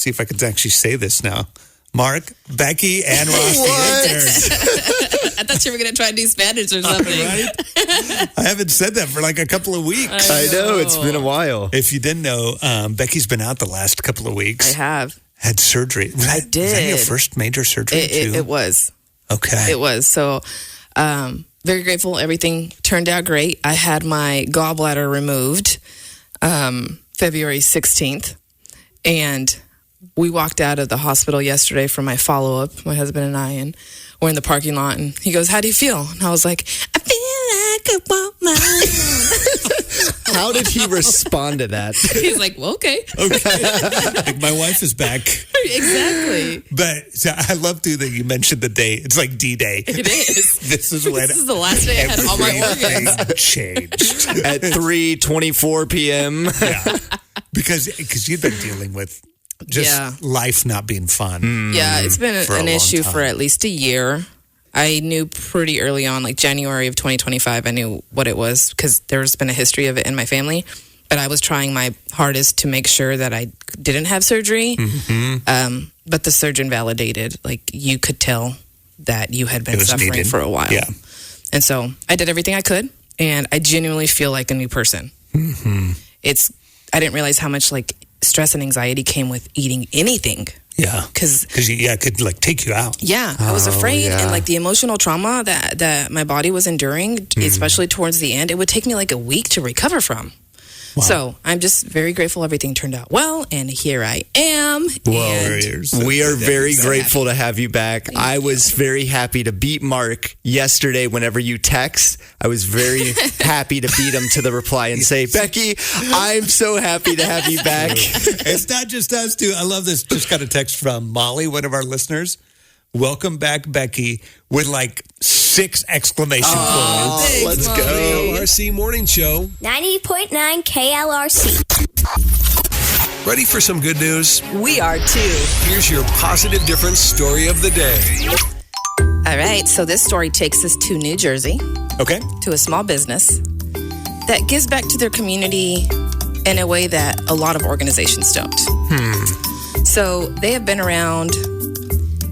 see if I can actually say this now. Mark, Becky, and Ross the intern. I thought you were going to try to do Spanish or something. Right? I haven't said that for like a couple of weeks. I know. It's been a while. If you didn't know, Becky's been out the last couple of weeks. I have. Had surgery. I did. Was that your first major surgery? It was. Okay. It was. So, very grateful. Everything turned out great. I had my gallbladder removed February 16th. And we walked out of the hospital yesterday for my follow-up, my husband and I, and we're in the parking lot. And he goes, "How do you feel?" And I was like, "I feel like a woman." How did he respond to that? He's like, "Well, okay." Like, my wife is back. Exactly. But so I love, too, that you mentioned the date. It's like D-Day. It is. This is when This is the last day I had all my organs. everything changed. At 3:24 p.m. Yeah. Because you've been dealing with just life not being fun. Yeah, it's been For a an long issue time. for at least a year. I knew pretty early on, like January of 2025, I knew what it was because there's been a history of it in my family. But I was trying my hardest to make sure that I didn't have surgery. Mm-hmm. But the surgeon validated, like you could tell that you had been suffering needed. for a while. Yeah. And so I did everything I could, and I genuinely feel like a new person. Mm-hmm. I didn't realize how much like stress and anxiety came with eating anything. Yeah. Because it could like take you out. yeah, I was afraid. yeah. And like the emotional trauma that my body was enduring, especially towards the end, it would take me like a week to recover from. Wow. So I'm just very grateful everything turned out well. And here I am. Warriors. We are very so grateful to have you back. I was very happy to beat Mark yesterday whenever you text. I was very happy to beat him to the reply and say, "Becky, I'm so happy to have you back." It's not just us, too. I love this. Just got a text from Molly, one of our listeners. "Welcome back, Becky," with like 6 exclamation points. Thanks, Let's Mommy. go. KLRC Morning Show. 90.9 KLRC. Ready for some good news? We are too. Here's your positive difference story of the day. All right. So this story takes us to New Jersey, Okay. to a small business that gives back to their community in a way that a lot of organizations don't. So they have been around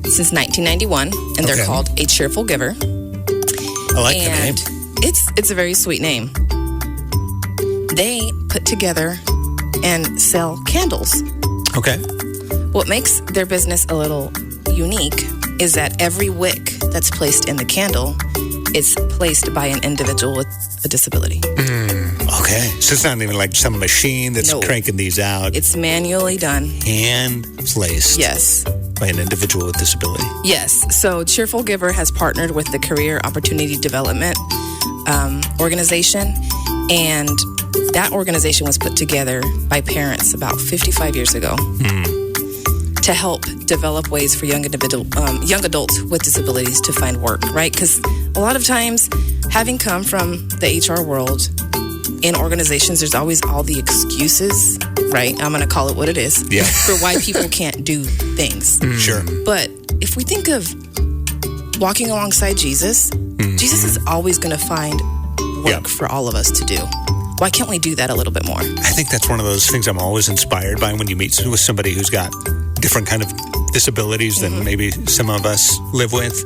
since 1991, and they're Okay. called A Cheerful Giver. I like the name. And it's a very sweet name. They put together and sell candles. Okay. What makes their business a little unique is that every wick that's placed in the candle is placed by an individual with a disability. Okay. So it's not even like some machine that's No. cranking these out. It's manually done. Hand placed Yes. by an individual with disability. Yes. So Cheerful Giver has partnered with the Career Opportunity Development organization, and that organization was put together by parents about 55 years ago to help develop ways for young adults with disabilities to find work, right? Because a lot of times, having come from the HR world, in organizations, there's always all the excuses, right? I'm going to call it what it is, Yeah. for why people can't do things. Sure. But if we think of walking alongside Jesus, Jesus is always going to find work Yeah. for all of us to do. Why can't we do that a little bit more? I think that's one of those things I'm always inspired by when you meet with somebody who's got different kind of disabilities than maybe some of us live with.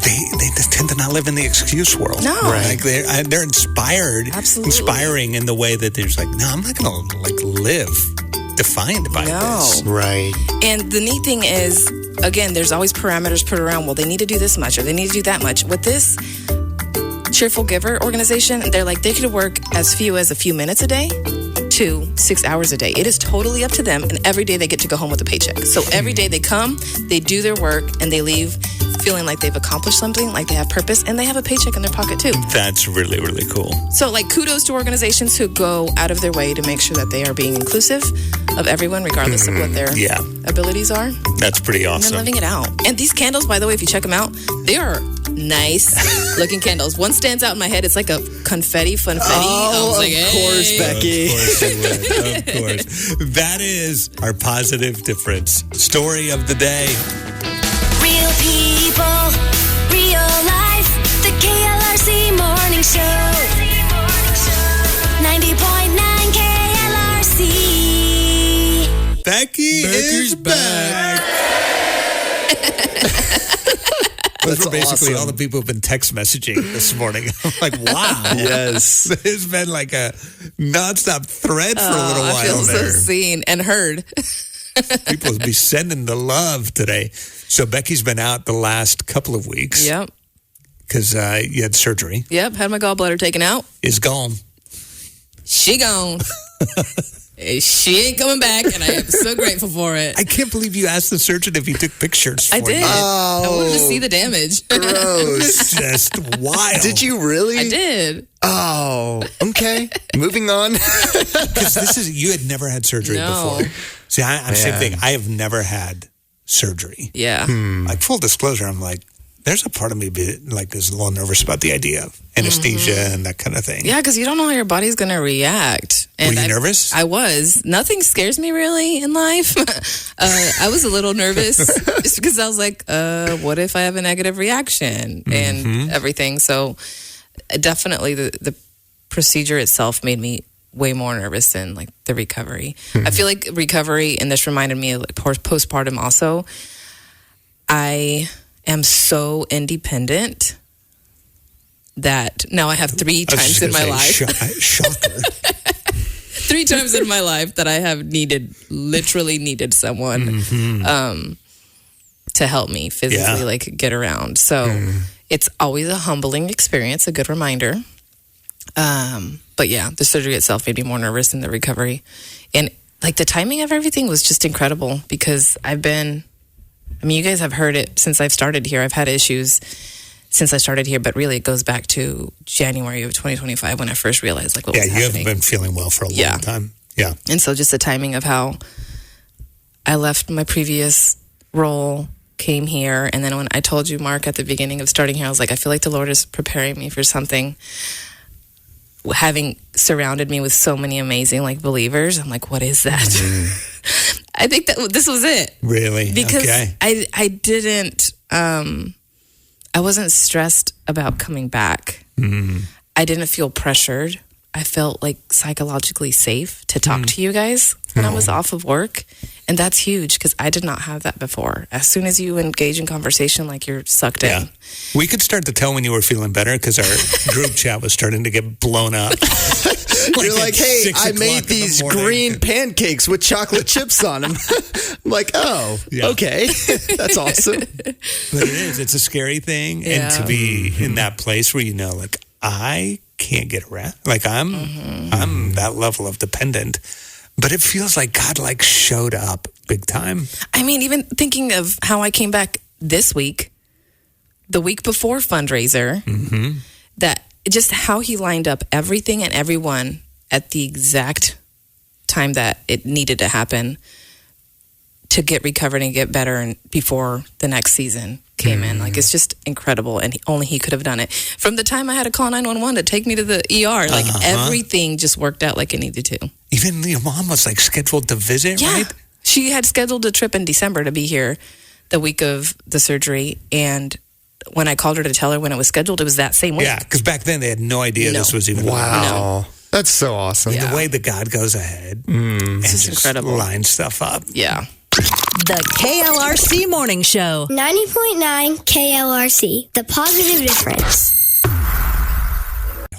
They tend to not live in the excuse world. No. Like they're inspired. Absolutely. Inspiring in the way that there's like, no, I'm not going to like live defined by this. Right. And the neat thing is, again, there's always parameters put around, well, they need to do this much or they need to do that much. With this Cheerful Giver organization, they're like, they could work as few as a few minutes a day to 6 hours a day. It is totally up to them, and every day they get to go home with a paycheck. So every day they come, they do their work, and they leave feeling like they've accomplished something, like they have purpose, and they have a paycheck in their pocket too. That's really, really cool. So like kudos to organizations who go out of their way to make sure that they are being inclusive of everyone, regardless of what their Yeah. abilities are. That's pretty And awesome. then living it out. And these candles, by the way, if you check them out, they are nice looking candles. One stands out in my head. It's like a confetti funfetti. Oh, I was like, of course, hey. Becky. Of course it would. Of course. That is our positive difference story of the day. Real people, real life. The KLRC Morning Show. 90.9 KLRC. Becky is back. Those were basically all the people who've been text messaging this morning. I'm like, wow. Yes. It's been like a nonstop thread for a little while I feel so there. seen and heard. People will be sending the love today. So Becky's been out the last couple of weeks. Yep. Because you had surgery. Yep. Had my gallbladder taken out. Is gone. She gone. She ain't coming back, and I am so grateful for it. I can't believe you asked the surgeon if he took pictures for I did. you. I wanted to see the damage. Gross. It's just wild. Did you really? I did. Oh, okay. Moving on. Because you had never had surgery No. before. See, I'm same Man. thing. I have never had surgery. Yeah. Like full disclosure, I'm like, there's a part of me like is a little nervous about the idea of anesthesia and that kind of thing. Yeah, because you don't know how your body's going to react. And Were you nervous? I was. Nothing scares me really in life. I was a little nervous just because I was like, what if I have a negative reaction and everything? So definitely the procedure itself made me way more nervous than like the recovery. I feel like recovery, and this reminded me of like postpartum also, I am so independent that now I have 3 I was times just in my gonna life. say, shocker. 3 times in my life that I have literally needed someone to help me physically, like get around. So it's always a humbling experience, a good reminder. But yeah, the surgery itself made me more nervous than the recovery. And like the timing of everything was just incredible because you guys have heard it since I've started here. I've had issues since I started here, but really it goes back to January of 2025 when I first realized like what was happening. You haven't been feeling well for a long time. Yeah. And so just the timing of how I left my previous role, came here, and then when I told you, Mark, at the beginning of starting here, I was like, I feel like the Lord is preparing me for something. Having surrounded me with so many amazing like believers, I'm like, what is that? I think that this was it. Really? Because okay. I didn't, I wasn't stressed about coming back. I didn't feel pressured. I felt like psychologically safe to talk to you guys when I was off of work. And that's huge because I did not have that before. As soon as you engage in conversation, like you're sucked in. We could start to tell when you were feeling better because our group chat was starting to get blown up. You're like, hey, 6 I o'clock made in the these morning. green pancakes with chocolate chips on them. I'm like, oh, okay. That's awesome. But it is. It's a scary thing. Yeah. And to be in that place where you know, like, I can't get around. Like, I'm that level of dependent. But it feels like God, like, showed up big time. I mean, even thinking of how I came back this week, the week before fundraiser, that just how he lined up everything and everyone at the exact time that it needed to happen to get recovered and get better and before the next season came in. Like, it's just incredible. And only he could have done it. From the time I had to call 911 to take me to the ER, like everything just worked out like it needed to. Even your mom was like scheduled to visit, right? She had scheduled a trip in December to be here the week of the surgery. And when I called her to tell her when it was scheduled, it was that same week. Yeah, because back then they had no idea this was even Wow. That's so awesome. Yeah. the way that God goes ahead and just just incredible. lines stuff up. Yeah. The KLRC Morning Show. 90.9 KLRC, the positive difference.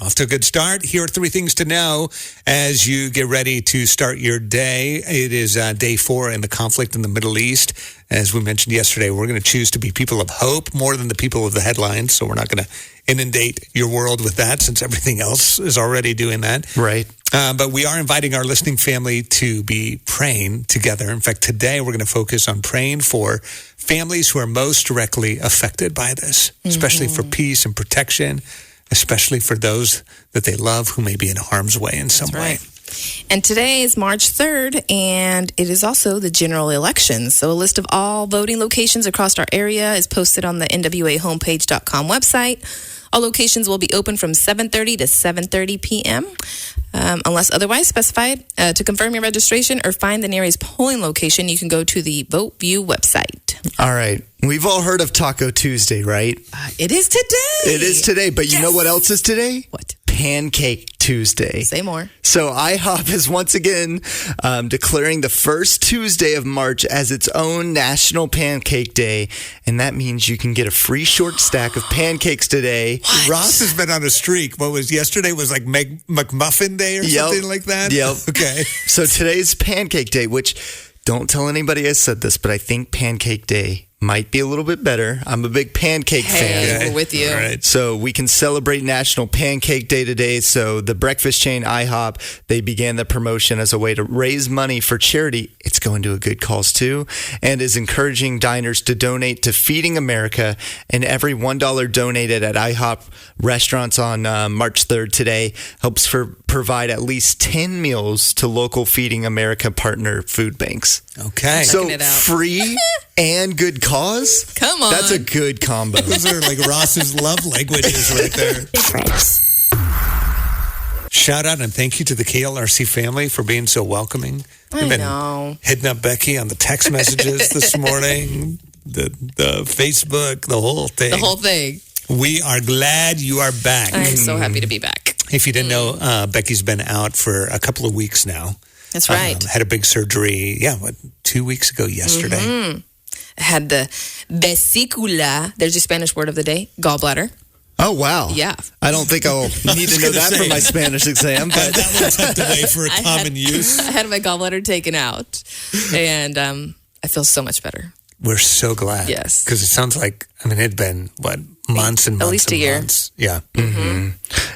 Off to a good start. Here are 3 things to know as you get ready to start your day. It is day 4 in the conflict in the Middle East. As we mentioned yesterday, we're going to choose to be people of hope more than the people of the headlines. So we're not going to inundate your world with that since everything else is already doing that. Right. But we are inviting our listening family to be praying together. In fact, today we're going to focus on praying for families who are most directly affected by this, especially for peace and protection, especially for those that they love who may be in harm's way in some way. And today is March 3rd, and it is also the general elections. So a list of all voting locations across our area is posted on the nwahomepage.com website. All locations will be open from 7:30 to 7:30 p.m. Unless otherwise specified. To confirm your registration or find the nearest polling location, you can go to the Vote View website. All right. We've all heard of Taco Tuesday, right? It is today. It is today, but you know what else is today? What? Pancake Tuesday. Say more. So IHOP is once again declaring the first Tuesday of March as its own National Pancake Day. And that means you can get a free short stack of pancakes today. Ross has been on a streak. What was yesterday was like McMuffin Day or something like that? Yep. Okay. So today's Pancake Day, which don't tell anybody I said this, but I think Pancake Day might be a little bit better. I'm a big pancake fan. We're with you. All right. So we can celebrate National Pancake Day today. So the breakfast chain IHOP, they began the promotion as a way to raise money for charity. It's going to a good cause too, and is encouraging diners to donate to Feeding America. And every $1 donated at IHOP restaurants on March 3rd today helps provide at least 10 meals to local Feeding America partner food banks. Okay. So it out. free and good cause? Come on. That's a good combo. Those are like Ross's love languages right there. Difference. Shout out and thank you to the KLRC family for being so welcoming. I We've been know. hitting up Becky on the text messages this morning, the Facebook, the whole thing. The whole thing. We are glad you are back. I'm so happy to be back. If you didn't know, Becky's been out for a couple of weeks now. That's right. Had a big surgery, 2 weeks ago yesterday. I had the vesicula. There's your Spanish word of the day. Gallbladder. Oh, wow. Yeah. I don't think I'll need to know that for my Spanish exam. But That one's tucked away for a common use. I had my gallbladder taken out. And I feel so much better. We're so glad. Yes. Because it sounds like, it'd been, months and months At least and a year. months. Yeah.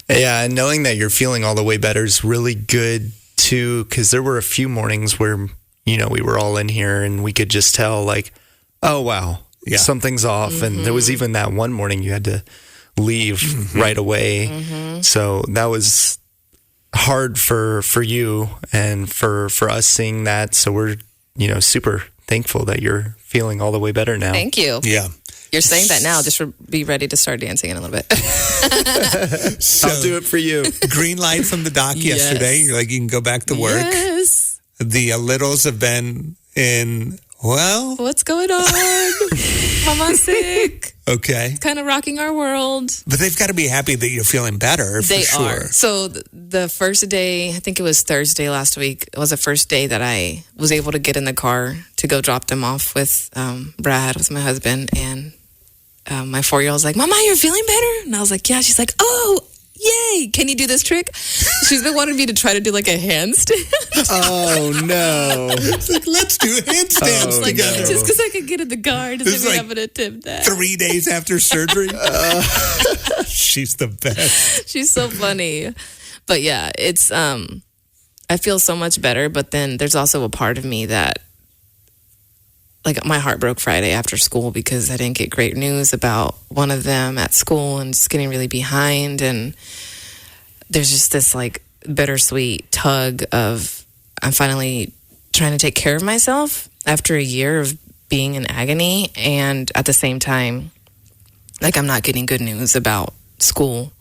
yeah, and knowing that you're feeling all the way better is really good, too, because there were a few mornings where, we were all in here and we could just tell, like, oh, wow, something's off. And there was even that one morning you had to leave right away. So that was hard for you and for us seeing that. So we're, super thankful that you're feeling all the way better now. Thank you. Yeah. You're saying that now. Just be ready to start dancing in a little bit. So, I'll do it for you. green light from the doc yesterday. You're like, you can go back to work. Yes. The littles have been in, What's going on? Mama's sick. okay. Kind of rocking our world. But they've got to be happy that you're feeling better, for They sure. are. So the first day, I think it was Thursday last week, it was the first day that I was able to get in the car to go drop them off with Brad, with my husband. And my 4-year-old was like, Mama, you're feeling better? And I was like, yeah. She's like, oh, yay. Can you do this trick? She's been wanting me to try to do like a handstand. Oh, no. It's like, let's do handstands Oh, together. no. Just because I could get in the car doesn't It's mean like I'm going to attempt that. 3 days after surgery. She's the best. She's so funny. But yeah, it's I feel so much better, but then there's also a part of me that, like, my heart broke Friday after school because I didn't get great news about one of them at school and just getting really behind. And there's just this like bittersweet tug of I'm finally trying to take care of myself after a year of being in agony. And at the same time, like, I'm not getting good news about school.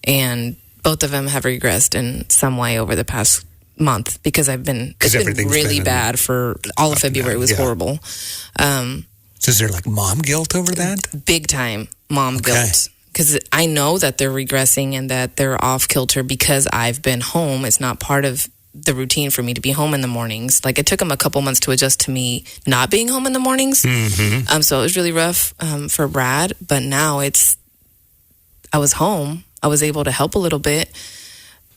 And both of them have regressed in some way over the past month because it's been everything's really been bad for all of February. It was horrible. So is there like mom guilt over that? Big time mom guilt. Because I know that they're regressing and that they're off kilter because I've been home. It's not part of the routine for me to be home in the mornings. Like, it took them a couple months to adjust to me not being home in the mornings. So it was really rough for Brad. But now I was home. I was able to help a little bit,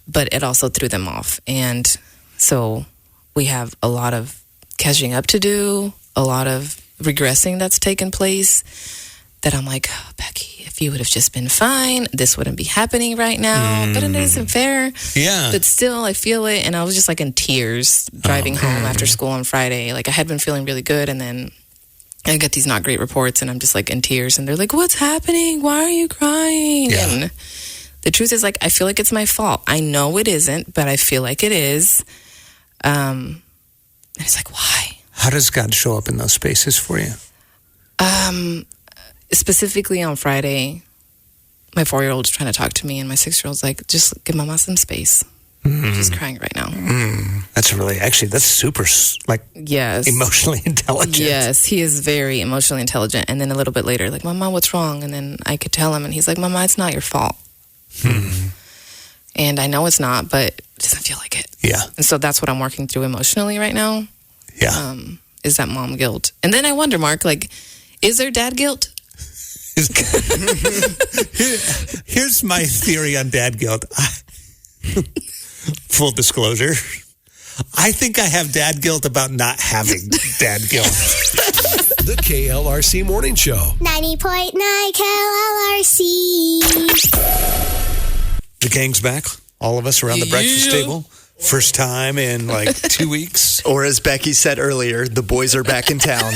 but it also threw them off. And so we have a lot of catching up to do, a lot of regressing that's taken place that I'm like, oh, Becky, if you would have just been fine, this wouldn't be happening right now. But it isn't fair. Yeah. But still, I feel it. And I was just like in tears driving home after school on Friday. Like, I had been feeling really good. And then I get these not great reports and I'm just like in tears. And they're like, what's happening? Why are you crying? Yeah. And the truth is, like, I feel like it's my fault. I know it isn't, but I feel like it is. And it's like, why? How does God show up in those spaces for you? Specifically on Friday, my 4-year-old's trying to talk to me, and my 6-year-old's like, just give Mama some space. She's crying right now. That's super, like, Yes. emotionally intelligent. Yes, he is very emotionally intelligent. And then a little bit later, like, Mama, what's wrong? And then I could tell him, and he's like, Mama, it's not your fault. And I know it's not, but it doesn't feel like it. Yeah. And so that's what I'm working through emotionally right now. Yeah. Is that mom guilt. And then I wonder, Mark, like, is there dad guilt? Here's my theory on dad guilt. Full disclosure. I think I have dad guilt about not having dad guilt. The KLRC Morning Show. 90.9 KLRC. The gang's back. All of us around the breakfast table. First time in like 2 weeks. Or as Becky said earlier, the boys are back in town.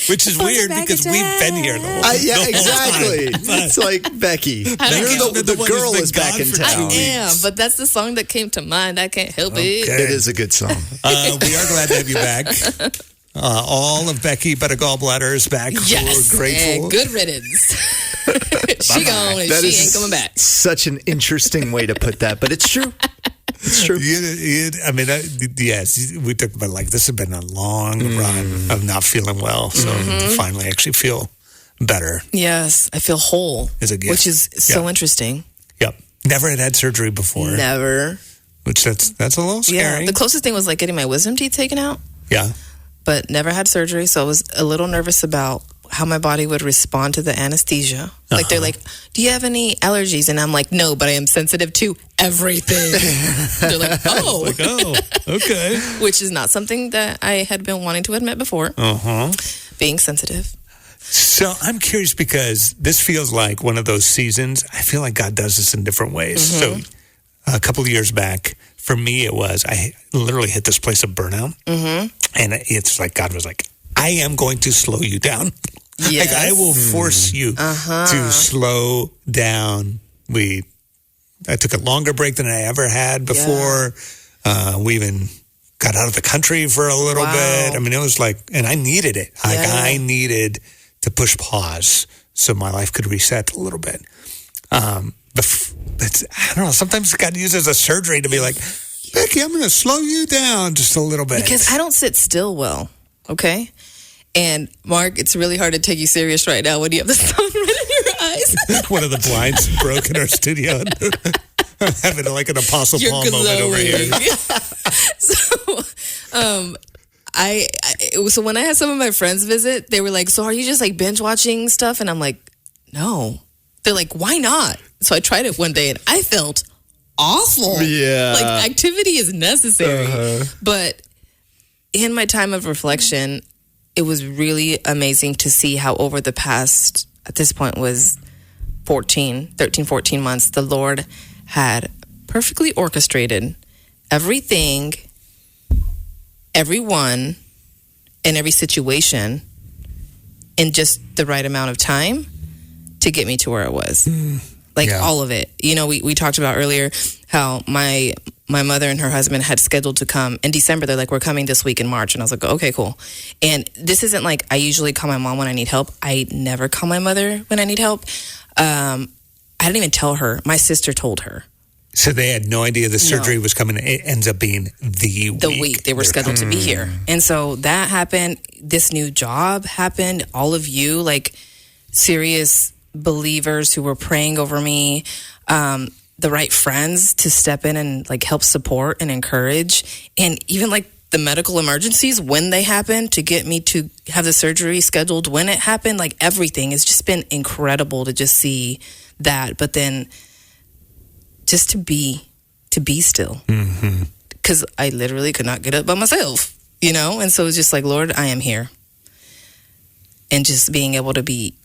Which is weird because we've been here the whole Yeah, the whole exactly. time. It's like Becky. The one girl who's is been back gone in for town. 2 I am, but that's the song that came to mind. I can't help it. Okay. It is a good song. We are glad to have you back. All of Becky but a gallbladder is back. Yes. We're grateful. And good riddance. She gone and That she is ain't coming back. Such an interesting way to put that, but it's true. It's true. Yes, we took, but like this has been a long run of not feeling well. So finally actually feel better. Yes, I feel whole, Is a gift. which is so interesting. Yep. Never had surgery before. Never. Which that's a little scary. Yeah, the closest thing was like getting my wisdom teeth taken out, Yeah. but never had surgery. So I was a little nervous about how my body would respond to the anesthesia. Like they're like, do you have any allergies? And I'm like, no, but I am sensitive to everything. They're like, oh. Like, oh, okay. Which is not something that I had been wanting to admit before. Being sensitive. So I'm curious because this feels like one of those seasons. I feel like God does this in different ways. So a couple of years back, for me, it was, I literally hit this place of burnout. And it's like God was like, I am going to slow you down. Yes. Like I will force you to slow down. I took a longer break than I ever had before. We even got out of the country for a little bit. I mean, it was like, and I needed it. Like I needed to push pause so my life could reset a little bit. I don't know. Sometimes God uses a surgery to be like, Becky, I'm going to slow you down just a little bit. Because I don't sit still well, okay? And Mark, it's really hard to take you serious right now when you have the sun right in your eyes. One of the blinds broke in our studio. I'm having like an Apostle You're Paul moment over here. So when I had some of my friends visit, they were like, so are you just like binge watching stuff? And I'm like, no. They're like, why not? So I tried it one day and I felt awful. Yeah. Like activity is necessary. But in my time of reflection, it was really amazing to see how over the past, at this point was 13, 14 months, the Lord had perfectly orchestrated everything, everyone, and every situation in just the right amount of time to get me to where I was. All of it. You know, we talked about earlier how my mother and her husband had scheduled to come in December. They're like, we're coming this week in March. And I was like, okay, cool. And this isn't like I usually call my mom when I need help. I never call my mother when I need help. I didn't even tell her. My sister told her. So they had no idea the surgery was coming. It ends up being the week they were scheduled to be here. And so that happened. This new job happened. All of you, like serious believers who were praying over me, the right friends to step in and like help support and encourage, and even like the medical emergencies when they happened to get me to have the surgery scheduled when it happened. Like everything has just been incredible to just see that. But then just to be still, because I literally could not get up by myself, you know? And so it's just like, Lord, I am here. And just being able to be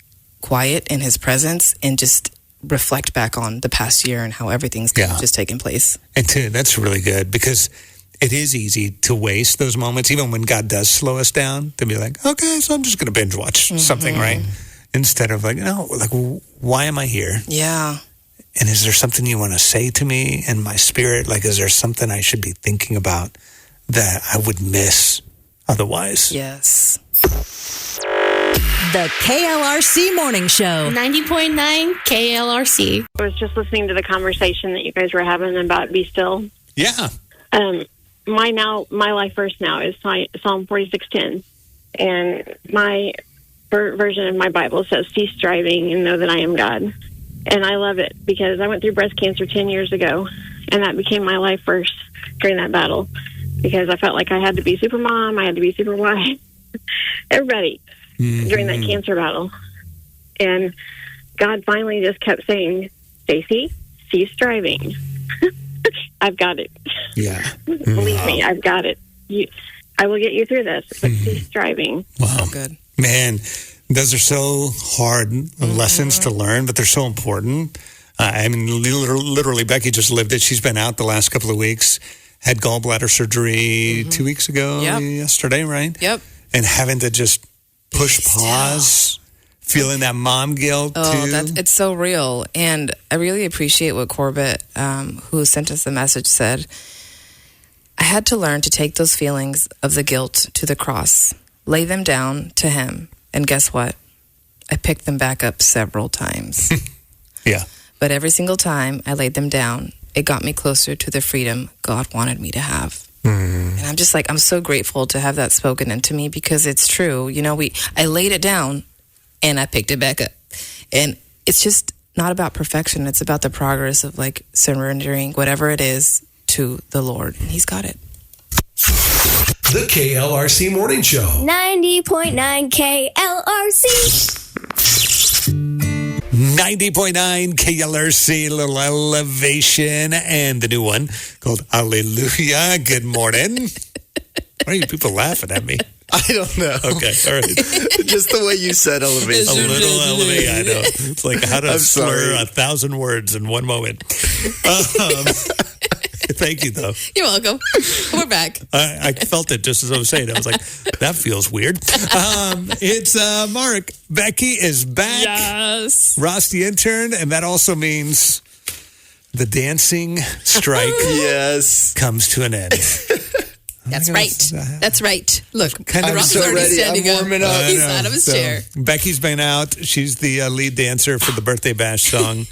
quiet in his presence and just reflect back on the past year and how everything's just taken place. And that's really good because it is easy to waste those moments, even when God does slow us down, to be like, okay, so I'm just going to binge watch something, right? Instead of like, no, like, why am I here? Yeah. And is there something you want to say to me in my spirit? Like, is there something I should be thinking about that I would miss otherwise? Yes. The KLRC Morning Show. 90.9 KLRC. I was just listening to the conversation that you guys were having about be still. Yeah. My life verse now is Psalm 46:10, and my version of my Bible says, "Cease striving and know that I am God." And I love it because I went through breast cancer 10 years ago, And that became my life verse during that battle, because I felt like I had to be super mom, I had to be super wife, everybody during that cancer battle. And God finally just kept saying, Stacy, cease striving. I've got it. Yeah. Believe me, I've got it. I will get you through this, but cease striving. Wow. Good. Man, those are so hard lessons to learn, but they're so important. I mean, literally, Becky just lived it. She's been out the last couple of weeks, had gallbladder surgery 2 weeks ago, yesterday, right? Yep. And having to just push pause, feeling that mom guilt, too. It's so real. And I really appreciate what Corbett, who sent us the message, said. I had to learn to take those feelings of the guilt to the cross, lay them down to him. And guess what? I picked them back up several times. Yeah. But every single time I laid them down, it got me closer to the freedom God wanted me to have. And I'm just like, I'm so grateful to have that spoken into me, because it's true. You know, I laid it down and I picked it back up. And it's just not about perfection. It's about the progress of like surrendering whatever it is to the Lord. And He's got it. The KLRC Morning Show. 90.9 KLRC. 90.9 KLRC, little elevation, and the new one called Hallelujah. Good morning. Why are you people laughing at me? I don't know. Okay, all right. Just the way you said elevation. A little elevation, I know. It's like how to slur 1,000 words in one moment. Thank you, though. You're welcome. We're back. I felt it just as I was saying. I was like, that feels weird. It's Mark. Becky is back. Yes. Ross, the intern, and that also means the dancing strike comes to an end. That's right. That's right. Look, I'm Ross so is already ready. standing I'm warming up. He's out of his chair. Becky's been out. She's the lead dancer for the Birthday Bash song.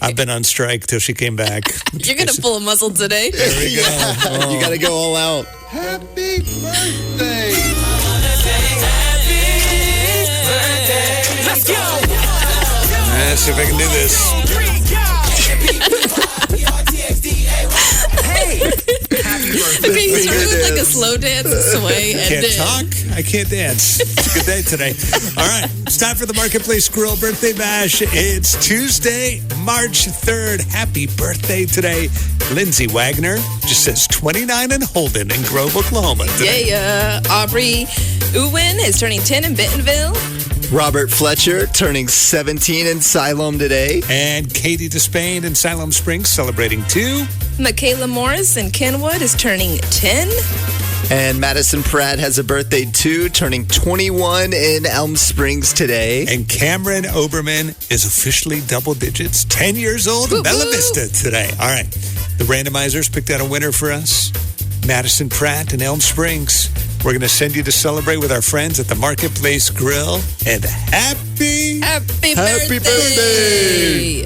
I've been on strike till she came back. You're going to pull a muscle today. There we go. Oh. You got to go all out. Happy birthday! Let's go! Let's see if I can do this. Okay, he's doing like a slow dance sway. And Can't talk. I can't dance. It's a good day today. All right. It's time for the Marketplace Squirrel Birthday Bash. It's Tuesday, March 3rd. Happy birthday today. Lindsay Wagner just says 29 and Holden in Grove, Oklahoma today. Yeah. Aubrey Uwin is turning 10 in Bentonville. Robert Fletcher turning 17 in Siloam today. And Katie Despain in Siloam Springs celebrating 2. Michaela Morris in Kenwood is turning 10. And Madison Pratt has a birthday too, turning 21 in Elm Springs today. And Cameron Oberman is officially double digits, 10 years old in Bella Vista today. All right. The randomizers picked out a winner for us. Madison Pratt in Elm Springs. We're going to send you to celebrate with our friends at the Marketplace Grill. And happy Happy birthday.